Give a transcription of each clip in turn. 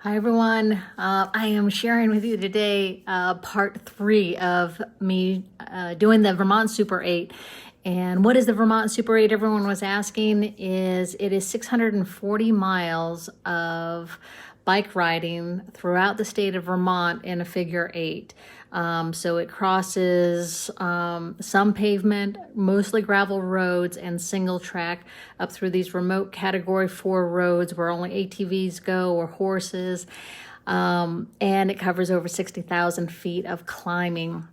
Hi everyone. I am sharing with you today part 3 of me doing the Vermont Super 8. And what is the Vermont Super 8? Everyone was asking. It is 640 miles of bike riding throughout the state of Vermont in a figure 8. So it crosses some pavement, mostly gravel roads, and single track up through these remote category 4 roads where only ATVs go or horses. And it covers over 60,000 feet of climbing.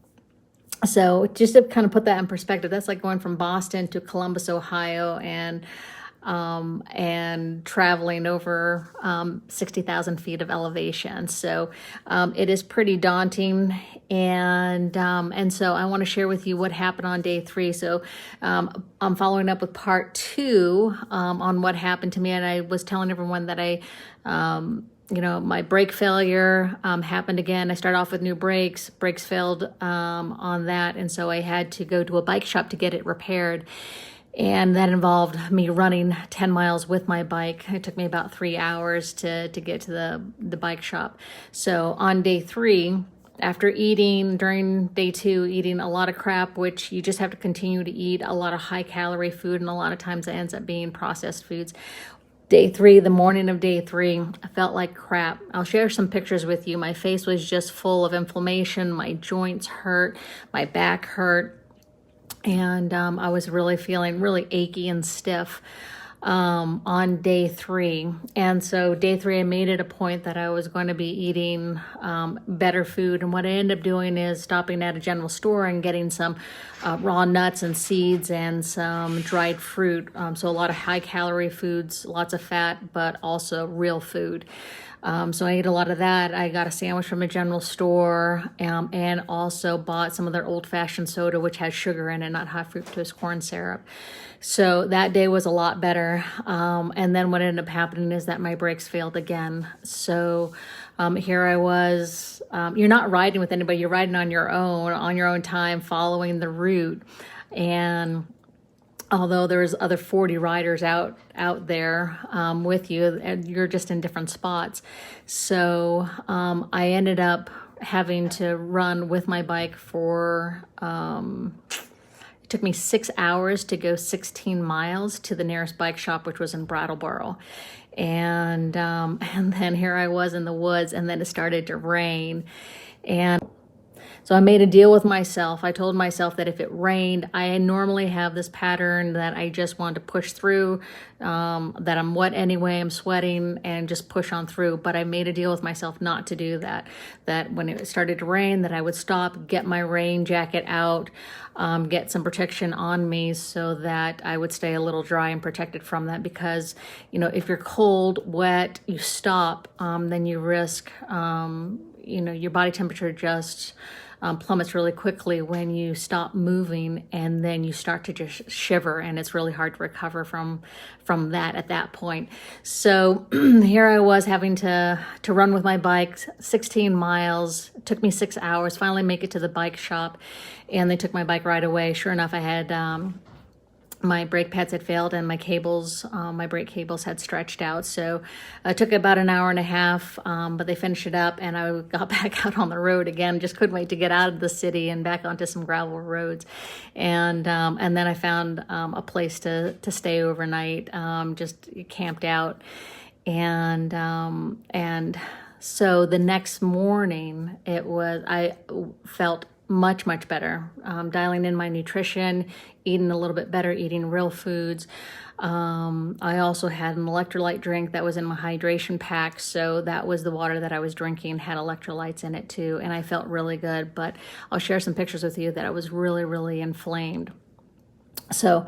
So just to kind of put that in perspective, that's like going from Boston to Columbus, Ohio, and traveling over 60,000 feet of elevation. So it is pretty daunting, and so I want to share with you what happened on day 3. So I'm following up with part 2 on what happened to me, and I was telling everyone that my brake failure happened again. I started off with new brakes failed on that, and so I had to go to a bike shop to get it repaired. And that involved me running 10 miles with my bike. It took me about 3 hours to get to the bike shop. So on day 3, after eating, during day 2, eating a lot of crap, which you just have to continue to eat a lot of high calorie food, and a lot of times it ends up being processed foods. Day 3, the morning of day 3, I felt like crap. I'll share some pictures with you. My face was just full of inflammation. My joints hurt. My back hurt. And I was really feeling really achy and stiff on day 3. And so day 3, I made it a point that I was going to be eating better food. And what I ended up doing is stopping at a general store and getting some raw nuts and seeds and some dried fruit. So a lot of high calorie foods, lots of fat, but also real food. So I ate a lot of that. I got a sandwich from a general store and also bought some of their old-fashioned soda, which has sugar in it, not high fructose corn syrup. So that day was a lot better. And then what ended up happening is that my brakes failed again. So here I was. You're not riding with anybody. You're riding on your own time, following the route. And although there's other 40 riders out there with you, and you're just in different spots. So I ended up having to run with my bike for, it took me 6 hours to go 16 miles to the nearest bike shop, which was in Brattleboro. And then here I was in the woods, and then it started to rain. And so I made a deal with myself. I told myself that if it rained, I normally have this pattern that I just want to push through, that I'm wet anyway, I'm sweating, and just push on through. But I made a deal with myself not to do that, that when it started to rain, that I would stop, get my rain jacket out, get some protection on me so that I would stay a little dry and protected from that. Because, if you're cold, wet, you stop, then you risk, your body temperature just plummets really quickly when you stop moving, and then you start to just shiver, and it's really hard to recover from that at that point. So here I was having to run with my bike 16 miles. It took me 6 hours, finally make it to the bike shop, and they took my bike right away. Sure enough, I had my brake pads had failed, and my brake cables had stretched out. So it took about an hour and a half, but they finished it up, and I got back out on the road again. Just couldn't wait to get out of the city and back onto some gravel roads. And then I found a place to stay overnight, just camped out. And so the next morning, I felt much, much better. Dialing in my nutrition, eating a little bit better, eating real foods. I also had an electrolyte drink that was in my hydration pack. So that was the water that I was drinking, had electrolytes in it too. And I felt really good, but I'll share some pictures with you that I was really, really inflamed. So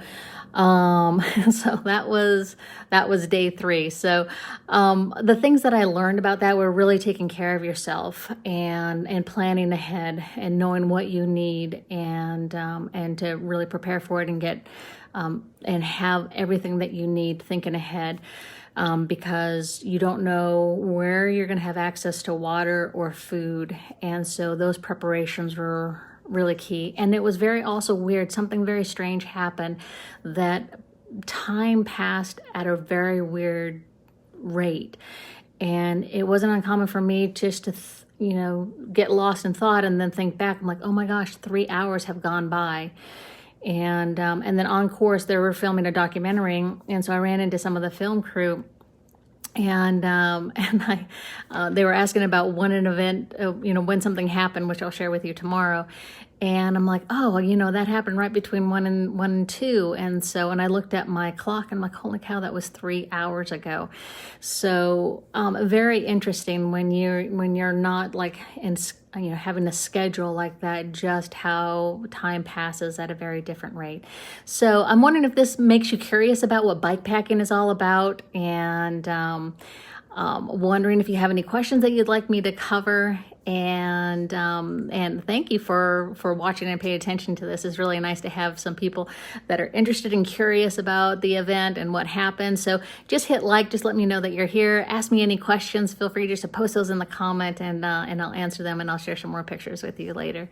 so that was day 3. So the things that I learned about that were really taking care of yourself and planning ahead and knowing what you need, and to really prepare for it and get and have everything that you need, thinking ahead. Because you don't know where you're going to have access to water or food. And so those preparations were really key. And it was also weird. Something very strange happened, that time passed at a very weird rate. And it wasn't uncommon for me just to, get lost in thought and then think back. I'm like, oh my gosh, 3 hours have gone by. And then on course, they were filming a documentary. And so I ran into some of the film crew. And they were asking about when an event, when something happened, which I'll share with you tomorrow. And I'm like, oh, well, that happened right between 1 and 2. And I looked at my clock and I'm like, holy cow, that was 3 hours ago. So very interesting when you're not like having a schedule like that, just how time passes at a very different rate. So I'm wondering if this makes you curious about what bike packing is all about, and wondering if you have any questions that you'd like me to cover. And thank you for watching and paying attention to this. It's really nice to have some people that are interested and curious about the event and what happened. So just hit like, just let me know that you're here. Ask me any questions. Feel free just to post those in the comment, and I'll answer them, and I'll share some more pictures with you later.